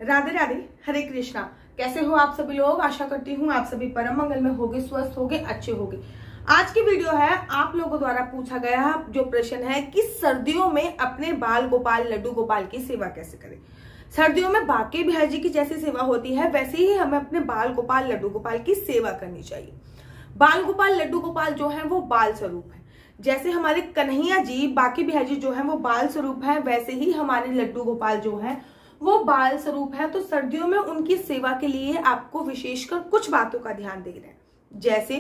राधे राधे, हरे कृष्णा। कैसे हो आप सभी लोग? आशा करती हूँ आप सभी परम मंगल में होगे, स्वस्थ होगे, अच्छे होगे। आज की वीडियो है आप लोगों द्वारा पूछा गया जो प्रश्न है कि सर्दियों में अपने बाल गोपाल लड्डू गोपाल की सेवा कैसे करें। सर्दियों में बाके बिहारी जी की जैसी सेवा होती है वैसे ही हमें अपने बाल गोपाल लड्डू गोपाल की सेवा करनी चाहिए। बाल गोपाल लड्डू गोपाल जो है वो बाल स्वरूप है। जैसे हमारे कन्हैया जी बाके बिहारी जी जो है वो बाल स्वरूप है, वैसे ही हमारे लड्डू गोपाल जो है वो बाल स्वरूप है। तो सर्दियों में उनकी सेवा के लिए आपको विशेषकर कुछ बातों का ध्यान देना है। जैसे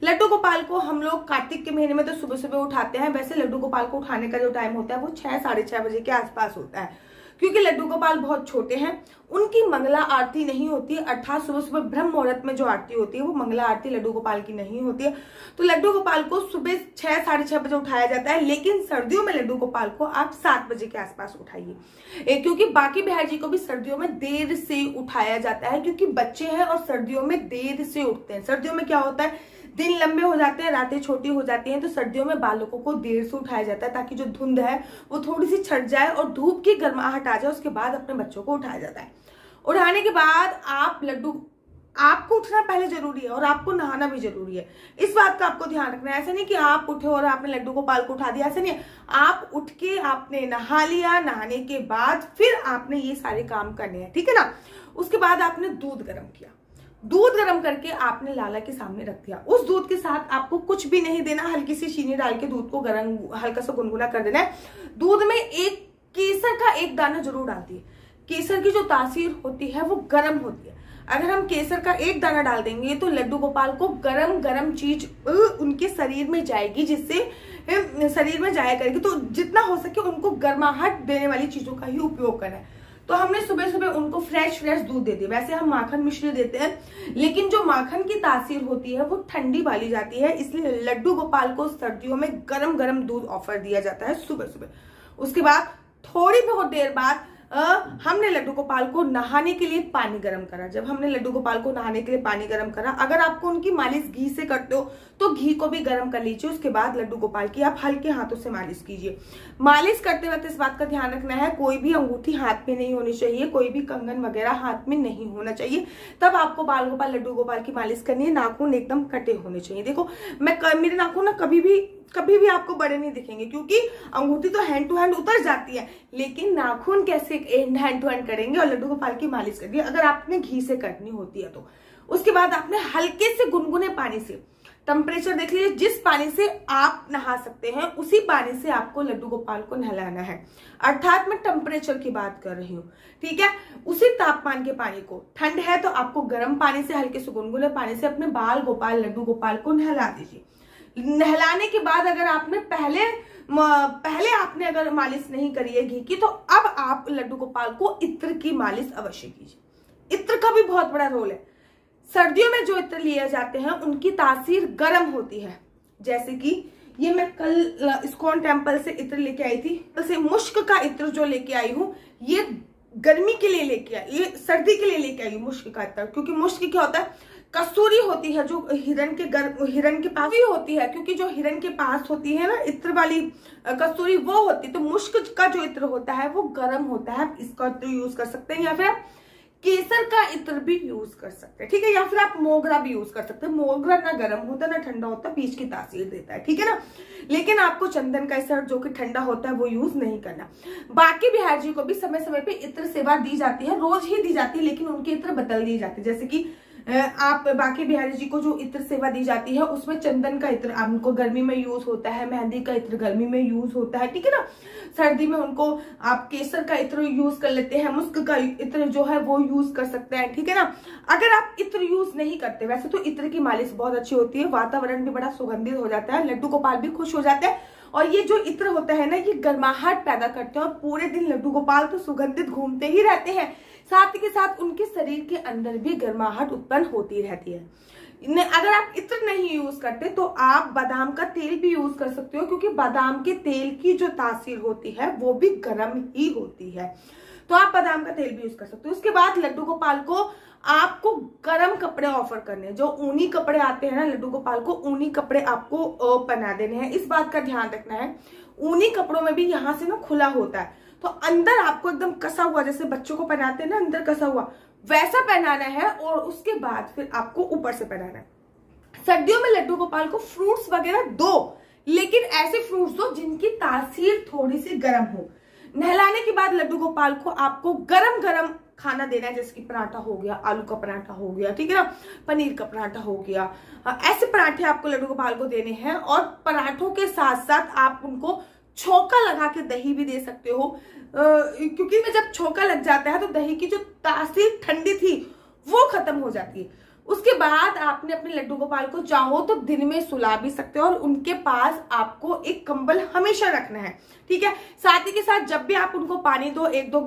लड्डू गोपाल को हम लोग कार्तिक के महीने में तो सुबह सुबह उठाते हैं, वैसे लड्डू गोपाल को उठाने का जो टाइम होता है वो 6 साढ़े 6 बजे के आसपास होता है। क्योंकि लड्डू गोपाल बहुत छोटे हैं, उनकी मंगला आरती नहीं होती है, अर्थात सुबह सुबह ब्रह्म मुहूर्त में जो आरती होती है वो मंगला आरती लड्डू गोपाल की नहीं होती है। तो लड्डू गोपाल को सुबह 6 साढ़े 6 बजे उठाया जाता है, लेकिन सर्दियों में लड्डू गोपाल को आप 7 बजे के आसपास उठाइए। क्योंकि बाके बिहारी जी को भी सर्दियों में देर से उठाया जाता है, क्योंकि बच्चे हैं और सर्दियों में देर से उठते हैं। सर्दियों में क्या होता है, दिन लंबे हो जाते हैं, रातें छोटी हो जाती हैं, तो सर्दियों में बालकों को देर से उठाया जाता है ताकि जो धुंध है वो थोड़ी सी छट जाए और धूप की गर्माहट आ जाए। उसके बाद अपने बच्चों को उठाया जाता है। उठाने के बाद आपको उठना पहले जरूरी है और आपको नहाना भी जरूरी है। इस बात का आपको ध्यान रखना है। ऐसा नहीं कि आप उठे और आपने लड्डू गोपाल को उठा दिया, ऐसा नहीं है। आप उठ के आपने नहा लिया, नहाने के बाद फिर आपने ये सारे काम करने हैं, ठीक है ना। उसके बाद आपने दूध गर्म किया, दूध गर्म करके आपने लाला के सामने रख दिया। उस दूध के साथ आपको कुछ भी नहीं देना, हल्की सी चीनी डाल के दूध को गर्म हल्का सा गुनगुना कर देना है। दूध में एक केसर का एक दाना जरूर डालती है। केसर की जो तासीर होती है वो गर्म होती है। अगर हम केसर का एक दाना डाल देंगे तो लड्डू गोपाल को गरम गरम चीज उनके शरीर में जाएगी, जिससे शरीर में जाया करेगी। तो जितना हो सके उनको गर्माहट देने वाली चीजों का ही उपयोग करना है। तो हमने सुबह सुबह उनको फ्रेश दूध दे दिया। वैसे हम माखन मिश्री देते हैं, लेकिन जो माखन की तासीर होती है वो ठंडी वाली जाती है, इसलिए लड्डू गोपाल को सर्दियों में गरम गरम दूध ऑफर दिया जाता है सुबह सुबह। उसके बाद थोड़ी बहुत देर बाद हमने लड्डू गोपाल को नहाने के लिए पानी गर्म करा। जब हमने लड्डू गोपाल को नहाने के लिए पानी गर्म करा, अगर आपको उनकी मालिश घी से करते हो तो घी को भी गर्म कर लीजिए। उसके बाद लड्डू गोपाल की आप हल्के हाथों से मालिश कीजिए। मालिश करते वक्त इस बात का ध्यान रखना है, कोई भी अंगूठी हाथ में नहीं होनी चाहिए, कोई भी कंगन वगैरह हाथ में नहीं होना चाहिए। तब आपको बाल गोपाल लड्डू गोपाल की मालिश करनी है। नाखून एकदम कटे होने चाहिए। देखो मेरे नाखून ना कभी भी आपको बड़े नहीं दिखेंगे, क्योंकि अंगूठी तो हैंड टू हैंड उतर जाती है, लेकिन नाखून कैसे हैंड टू हैंड करेंगे और लड्डू गोपाल की मालिश करेंगे अगर आपने घी से करनी होती है तो। उसके बाद आपने हल्के से गुनगुने पानी से, टेम्परेचर देख लीजिए, जिस पानी से आप नहा सकते हैं उसी पानी से आपको लड्डू गोपाल को नहलाना है। अर्थात मैं टेम्परेचर की बात कर रही हूँ, ठीक है। उसी तापमान के पानी को, ठंड है तो आपको गर्म पानी से, हल्के से गुनगुने पानी से अपने बाल गोपाल लड्डू गोपाल को नहला दीजिए। नहलाने के बाद अगर आपने पहले आपने अगर मालिश नहीं करी है घी की, तो अब आप लड्डू गोपाल को इत्र की मालिश अवश्य कीजिए। इत्र का भी बहुत बड़ा रोल है। सर्दियों में जो इत्र लिए जाते हैं उनकी तासीर गर्म होती है। जैसे कि ये मैं कल इस्कॉन टेम्पल से इत्र लेके आई थी, जैसे मुश्क का इत्र जो लेके आई हूँ, ये गर्मी के लिए लेके आई, ये सर्दी के लिए लेके आई हूँ मुश्क का इत्र। क्योंकि मुश्क क्या होता है, कस्तूरी होती है जो हिरण के पास ही होती है, क्योंकि जो हिरण के पास होती है ना इत्र वाली कस्तूरी, वो होती है। तो मुश्क का जो इत्र होता है वो गर्म होता है, आप इसका इत्र यूज कर सकते हैं, या फिर आप केसर का इत्र भी यूज कर सकते हैं, ठीक है। या फिर आप मोगरा भी यूज कर सकते हैं। मोगरा ना गर्म होता ना ठंडा होता, बीच की तासीर देता है, ठीक है ना। लेकिन आपको चंदन का इत्र जो कि ठंडा होता है वो यूज नहीं करना। बाके बिहारी जी को भी समय समय पे इत्र सेवा दी जाती है, रोज ही दी जाती है, लेकिन उनके इत्र बदल दिए जाते हैं। जैसे कि आप बाके बिहारी जी को जो इत्र सेवा दी जाती है उसमें चंदन का इत्र आपको गर्मी में यूज होता है, मेहंदी का इत्र गर्मी में यूज होता है, ठीक है ना। सर्दी में उनको आप केसर का इत्र यूज कर लेते हैं, मुस्क का इत्र जो है वो यूज कर सकते हैं, ठीक है ना। अगर आप इत्र यूज नहीं करते, वैसे तो इत्र की मालिश बहुत अच्छी होती है, वातावरण भी बड़ा सुगंधित हो जाता है, लड्डू गोपाल भी खुश हो जाते हैं। और ये जो इत्र होता है ना, ये गर्माहट पैदा करते हैं और पूरे दिन लड्डू गोपाल तो सुगंधित घूमते ही रहते हैं, साथ ही के साथ उनके शरीर के अंदर भी गर्माहट उत्पन्न होती रहती है। अगर आप इत्र नहीं यूज करते तो आप बादाम का तेल भी यूज कर सकते हो, क्योंकि बादाम के तेल की जो तासीर होती है वो भी गर्म ही होती है। तो आप बादाम का तेल भी यूज कर सकते हो। उसके बाद लड्डू गोपाल को आपको गर्म कपड़े ऑफर करने, जो ऊनी कपड़े आते हैं ना, लड्डू गोपाल को ऊनी कपड़े आपको पहना देने हैं। इस बात का ध्यान रखना है, ऊनी कपड़ों में भी यहाँ से ना खुला होता है, तो अंदर आपको एकदम कसा हुआ, जैसे बच्चों को पहनाते हैं ना अंदर कसा हुआ, वैसा पहनाना है और उसके बाद फिर आपको ऊपर से पहनाना है। सर्दियों में लड्डू गोपाल को फ्रूट्स वगैरह दो, लेकिन ऐसे फ्रूट्स दो जिनकी तासीर थोड़ी सी गर्म हो। नहलाने के बाद लड्डू गोपाल को आपको गरम गरम खाना देना है, जैसे कि पराठा हो गया, आलू का पराठा हो गया, ठीक है ना, पनीर का पराठा हो गया, ऐसे पराठे आपको लड्डू गोपाल को देने हैं। और पराठों के साथ साथ आप उनको छोका लगा के दही भी दे सकते हो, क्योंकि में जब छोका लग जाता है तो दही की जो तासीर ठंडी थी वो खत्म हो जाती है। उसके बाद आपने अपने लड्डू गोपाल को चाहो तो दिन में सुला भी सकते हो और उनके पास आपको एक कंबल हमेशा रखना है, ठीक है। साथ ही के साथ जब भी आप उनको पानी दो, 1-2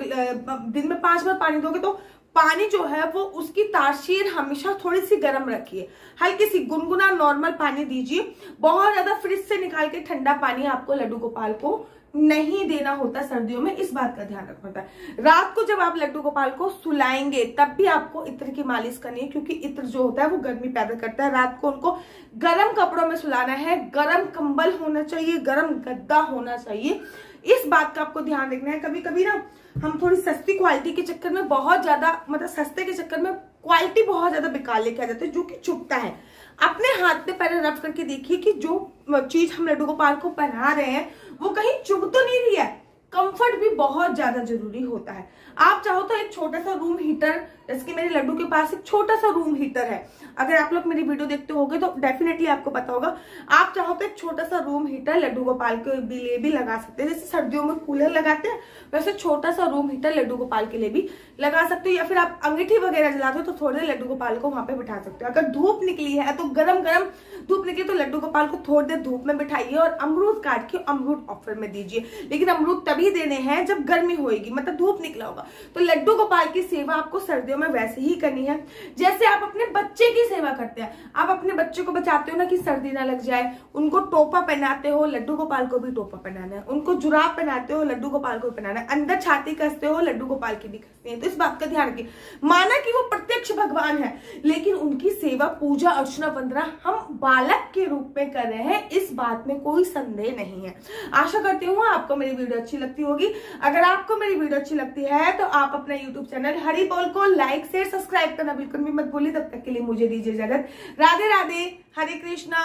दिन में 5 बार पानी दोगे तो पानी जो है वो उसकी तासीर हमेशा थोड़ी सी गर्म रखिए, हल्की सी गुनगुना नॉर्मल पानी दीजिए। बहुत ज्यादा फ्रिज से निकाल के ठंडा पानी आपको लड्डू गोपाल को नहीं देना होता सर्दियों में, इस बात का ध्यान रखना होता है। रात को जब आप लड्डू गोपाल को सुलाएंगे तब भी आपको इत्र की मालिश करनी है, क्योंकि इत्र जो होता है वो गर्मी पैदा करता है। रात को उनको गर्म कपड़ों में सुलाना है, गर्म कंबल होना चाहिए, गर्म गद्दा होना चाहिए, इस बात का आपको ध्यान रखना है। कभी कभी ना हम थोड़ी सस्ती क्वालिटी के चक्कर में बहुत ज्यादा, मतलब सस्ते के चक्कर में क्वालिटी बहुत ज्यादा बेकार लेके आ जाते हैं, जो कि चुभता है। अपने हाथ में पहले रब करके देखिए कि जो चीज हम लड्डू गोपाल को पहना रहे हैं वो कहीं चुभ तो नहीं रही है। कंफर्ट भी बहुत ज्यादा जरूरी होता है। आप चाहो तो एक छोटा सा रूम हीटर, जैसे कि मेरे लड्डू के पास एक छोटा सा रूम हीटर है, अगर आप लोग मेरी वीडियो देखते होंगे तो डेफिनेटली आपको पता होगा। आप चाहो तो एक छोटा सा रूम हीटर लड्डू गोपाल के लिए भी लगा सकते हैं, जैसे सर्दियों में कूलर लगाते हैं वैसे छोटा सा रूम हीटर लड्डू गोपाल के लिए भी लगा सकते हो। या फिर आप अंगीठी वगैरह जलाते हो तो थोड़े लड्डू गोपाल को वहां पे बिठा सकते हो। अगर धूप निकली है तो गरम गरम धूप निकली तो लड्डू गोपाल को थोड़ी देर धूप में बिठाइए और अमरूद काट के अमरूद ऑफर में दीजिए, लेकिन अमरूद तभी देने हैं जब गर्मी होगी, मतलब धूप निकला होगा। तो लड्डू गोपाल की सेवा आपको सर्दियों में वैसे ही करनी है जैसे आप अपने बच्चे की सेवा करते हैं। आप अपने बच्चे को बचाते हो ना कि सर्दी ना लग जाए, उनको टोपा पहनाते हो, लड्डू गोपाल को भी टोपा पहनाना है, उनको जुराब पहनाते हो, लड्डू गोपाल को पहनाना है, अंदर छाती कसते हो, लड्डू गोपाल की भी कसते हैं। तो इस बात का ध्यान रखिए, माना कि वो प्रत्यक्ष भगवान है लेकिन उनकी सेवा पूजा अर्चना वंदना हम बालक के रूप में कर रहे हैं, इस बात में कोई संदेह नहीं है। आशा करती हूँ आपको मेरी वीडियो अच्छी लगती होगी। अगर आपको मेरी वीडियो अच्छी लगती है तो आप अपना यूट्यूब चैनल हरी बोल को लाइक शेयर सब्सक्राइब करना बिल्कुल भी मत भूलिए। तब तक के लिए मुझे दीजिए इजाजत। राधे राधे, हरे कृष्णा।